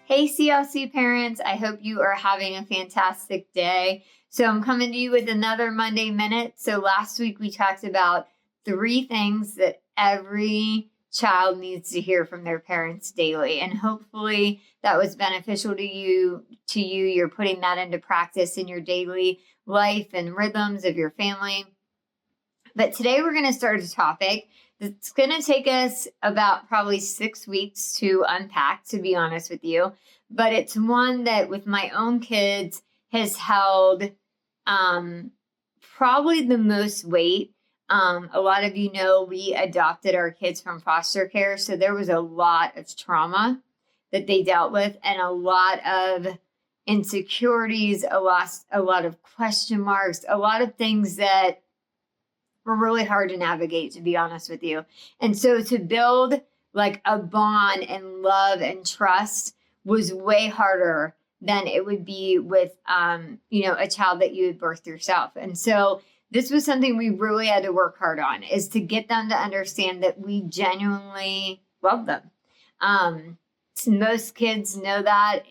Hey, CLC parents, I hope you are having a fantastic day. So, I'm coming to you with another Monday Minute. So, last week we talked about 3 things that every child needs to hear from their parents daily. And hopefully that was beneficial to you. You're putting that into practice in your daily life and rhythms of your family. But today we're going to start a topic that's going to take us about probably 6 weeks to unpack, to be honest with you. But it's one that with my own kids has held probably the most weight. A lot of you know we adopted our kids from foster care. So there was a lot of trauma that they dealt with and a lot of insecurities, a lot of question marks, a lot of things that were really hard to navigate, to be honest with you. And so to build like a bond and love and trust was way harder than it would be with, a child that you had birthed yourself. And so this was something we really had to work hard on, is to get them to understand that we genuinely love them. Most kids know that.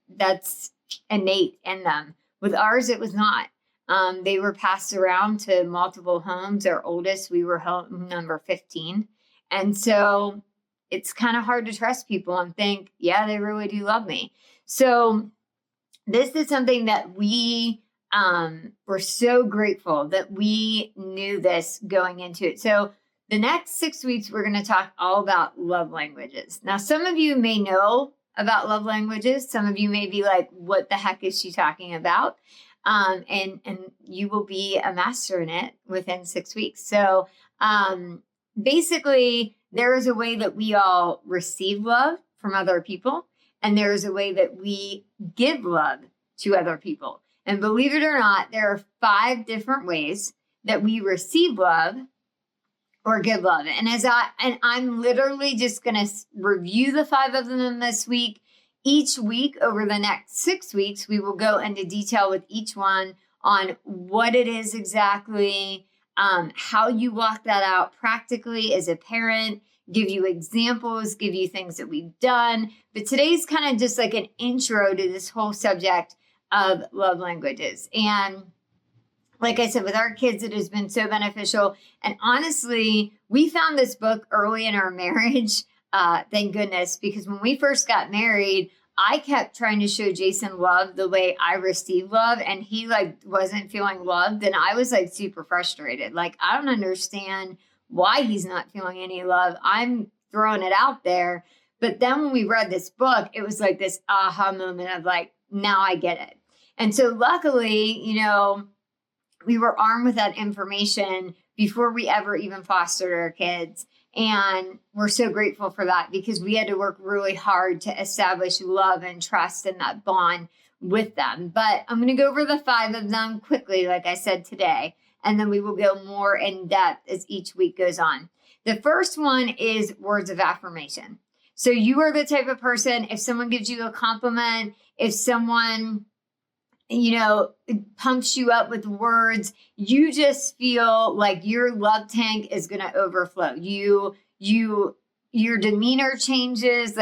That's innate in them. With ours, it was not. They were passed around to multiple homes. Our oldest, we were home number 15. And so it's kind of hard to trust people and think, yeah, they really do love me. So this is something that we were so grateful that we knew this going into it. So the next 6 weeks, we're going to talk all about love languages. Now, some of you may know about love languages. Some of you may be like, what the heck is she talking about? And you will be a master in it within 6 weeks. So basically, there is a way that we all receive love from other people, and there is a way that we give love to other people. And believe it or not, there are 5 different ways that we receive love or give love. And I'm literally just going to review the 5 of them this week. Each week over the next 6 weeks, we will go into detail with each one on what it is exactly, how you walk that out practically as a parent, give you examples, give you things that we've done. But today's kind of just like an intro to this whole subject of love languages. And like I said, with our kids, it has been so beneficial. And honestly, we found this book early in our marriage. Thank goodness, because when we first got married, I kept trying to show Jason love the way I received love, and he wasn't feeling loved. And I was super frustrated. I don't understand why he's not feeling any love. I'm throwing it out there. But then when we read this book, it was like this aha moment of now I get it. And so luckily, we were armed with that information before we ever even fostered our kids. And we're so grateful for that, because we had to work really hard to establish love and trust and that bond with them. But I'm going to go over the 5 of them quickly, like I said today, and then we will go more in depth as each week goes on. The first one is words of affirmation. So you are the type of person, if someone gives you a compliment, if someone pumps you up with words, you just feel like your love tank is going to overflow. Your demeanor changes,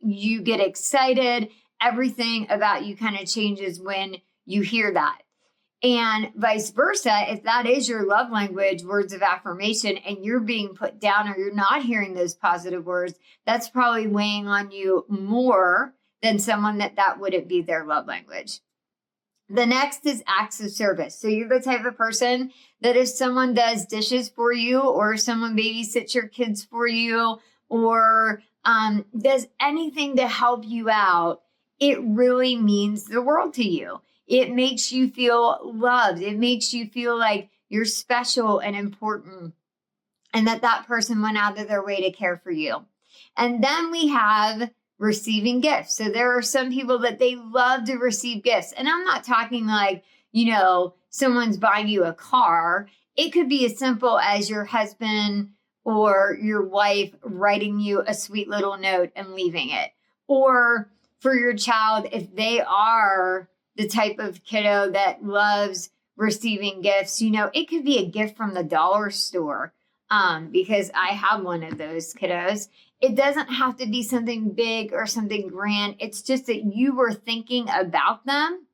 you get excited. Everything about you kind of changes when you hear that. And vice versa, if that is your love language, words of affirmation, and you're being put down or you're not hearing those positive words, that's probably weighing on you more than someone that wouldn't be their love language. The next is acts of service. So you're the type of person that if someone does dishes for you, or someone babysits your kids for you, or does anything to help you out, it really means the world to you. It makes you feel loved. It makes you feel like you're special and important, and that person went out of their way to care for you. And then we have receiving gifts. So there are some people that they love to receive gifts. And I'm not talking someone's buying you a car. It could be as simple as your husband or your wife writing you a sweet little note and leaving it. Or for your child, if they are the type of kiddo that loves receiving gifts, it could be a gift from the dollar store. Because I have one of those kiddos. it doesn't have to be something big or something grand. It's just that you were thinking about them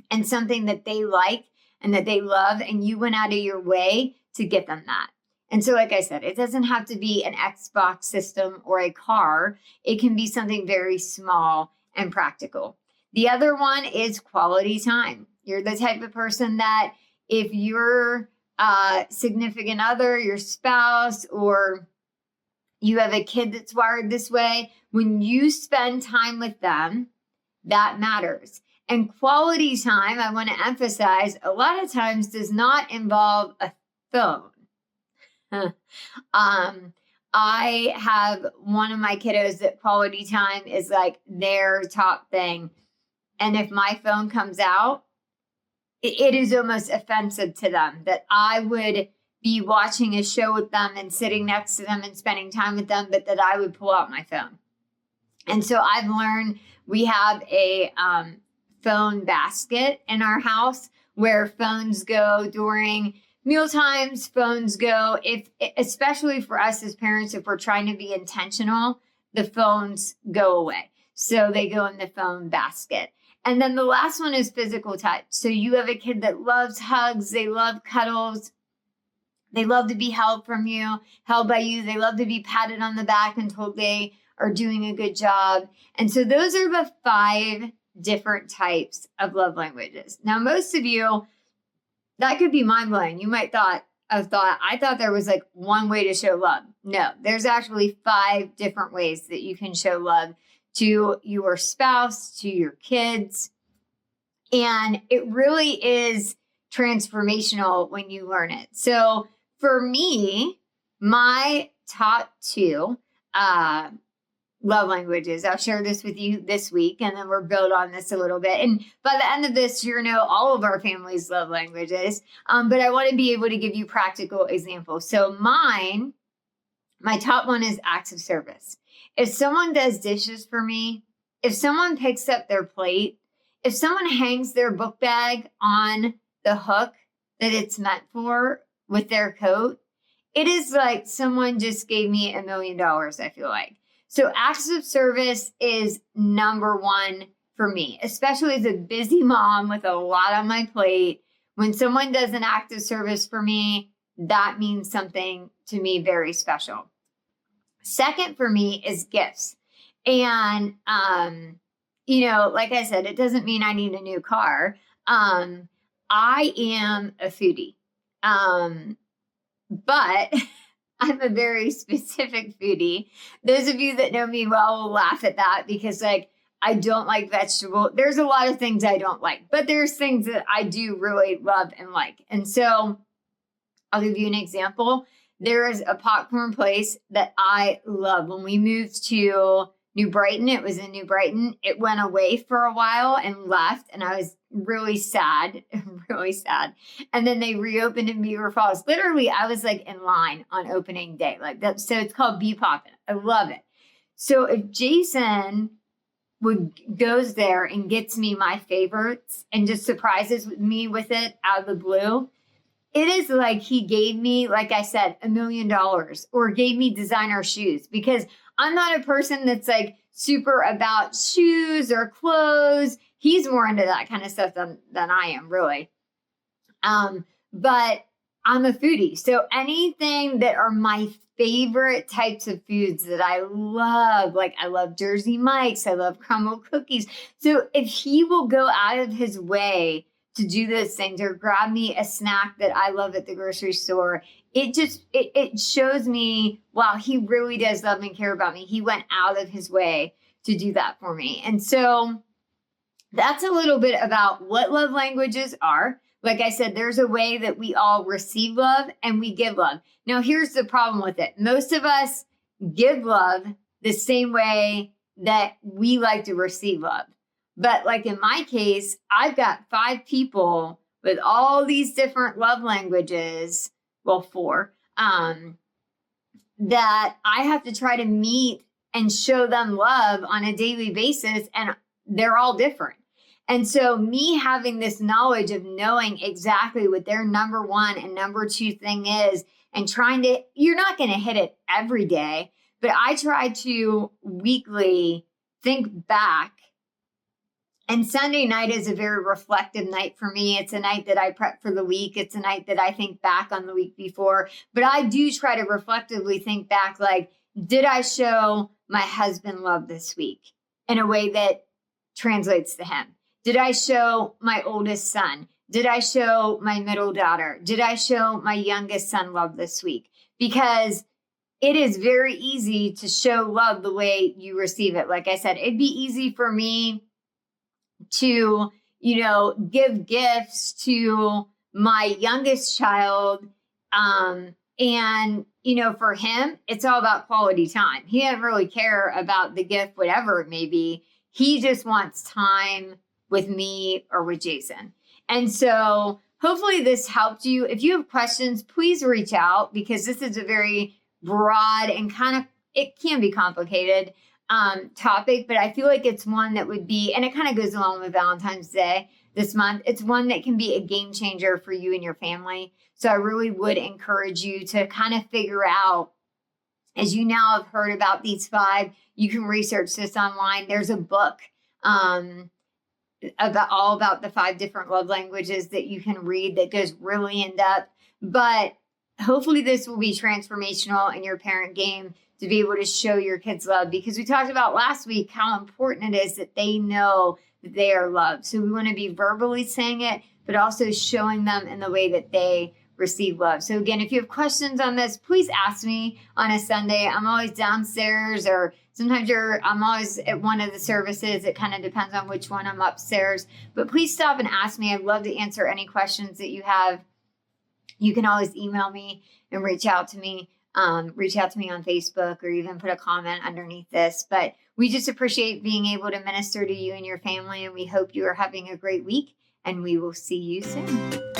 and something that they like and that they love, and you went out of your way to get them that. And so, like I said, it doesn't have to be an Xbox system or a car. It can be something very small and practical. The other one is quality time. You're the type of person that if your significant other, your spouse, or you have a kid that's wired this way, when you spend time with them, that matters. And quality time, I want to emphasize, a lot of times does not involve a phone. I have one of my kiddos that quality time is like their top thing. And if my phone comes out, it is almost offensive to them that I would be watching a show with them and sitting next to them and spending time with them, but that I would pull out my phone. And so I've learned we have a phone basket in our house where phones go during meal times. Phones go, especially for us as parents, if we're trying to be intentional, the phones go away. So they go in the phone basket. And then the last one is physical touch. So you have a kid that loves hugs. They love cuddles. They love to be held by you. They love to be patted on the back and told they are doing a good job. And so those are the 5 different types of love languages. Now, most of you, that could be mind-blowing. You might I thought there was like one way to show love. No, there's actually 5 different ways that you can show love to your spouse, to your kids. And it really is transformational when you learn it. So for me, my top 2 love languages, I'll share this with you this week, and then we'll build on this a little bit. And by the end of this, you'll know all of our family's love languages. But I want to be able to give you practical examples. So my top one is acts of service. If someone does dishes for me, if someone picks up their plate, if someone hangs their book bag on the hook that it's meant for with their coat, it is like someone just gave me $1 million, I feel like. So acts of service is number 1 for me, especially as a busy mom with a lot on my plate. When someone does an act of service for me, that means something to me very special. Second for me is gifts. And, like I said, it doesn't mean I need a new car. I am a foodie. But I'm a very specific foodie. Those of you that know me well will laugh at that because I don't like vegetable. There's a lot of things I don't like, but there's things that I do really love and like. And so I'll give you an example. There is a popcorn place that I love. When we moved to New Brighton, it was in New Brighton. It went away for a while and left, and I was really sad, really sad. And then they reopened in Beaver Falls. Literally, I was in line on opening day, like that. So it's called Bee Poppin'. I love it. So if Jason goes there and gets me my favorites and just surprises me with it out of the blue, it is like he gave me, like I said, $1 million or gave me designer shoes, because I'm not a person that's super about shoes or clothes. He's more into that kind of stuff than I am, really. But I'm a foodie. So anything that are my favorite types of foods that I love, I love Jersey Mike's, I love crumble cookies. So if he will go out of his way to do those things or grab me a snack that I love at the grocery store, it shows me, wow, he really does love and care about me. He went out of his way to do that for me. And so that's a little bit about what love languages are. Like I said, there's a way that we all receive love and we give love. Now, here's the problem with it. Most of us give love the same way that we like to receive love. But in my case, I've got 5 people with all these different love languages, well, 4, that I have to try to meet and show them love on a daily basis, and they're all different. And so me having this knowledge of knowing exactly what their number 1 and number 2 thing is, and you're not going to hit it every day, but I try to weekly think back. And Sunday night is a very reflective night for me. It's a night that I prep for the week. It's a night that I think back on the week before. But I do try to reflectively think back, like, did I show my husband love this week in a way that translates to him? Did I show my oldest son? Did I show my middle daughter? Did I show my youngest son love this week? Because it is very easy to show love the way you receive it. Like I said, it'd be easy for me to, give gifts to my youngest child. And, for him, it's all about quality time. He doesn't really care about the gift, whatever it may be. He just wants time with me or with Jason. And so hopefully this helped you. If you have questions, please reach out, because this is a very broad and it can be complicated topic, but I feel like it's one that would be, and it kind of goes along with Valentine's Day this month. It's one that can be a game changer for you and your family. So I really would encourage you to kind of figure out, as you now have heard about these 5, you can research this online. There's a book about the 5 different love languages that you can read that goes really in depth. But hopefully this will be transformational in your parent game to be able to show your kids love, because we talked about last week how important it is that they know that they are loved. So we want to be verbally saying it, but also showing them in the way that they receive love. So again, if you have questions on this, please ask me on a Sunday. I'm always downstairs, or sometimes I'm always at one of the services. It kind of depends on which one. I'm upstairs, but please stop and ask me. I'd love to answer any questions that you have. You can always email me and reach out to me. Reach out to me on Facebook, or even put a comment underneath this. But we just appreciate being able to minister to you and your family, and we hope you are having a great week, and we will see you soon.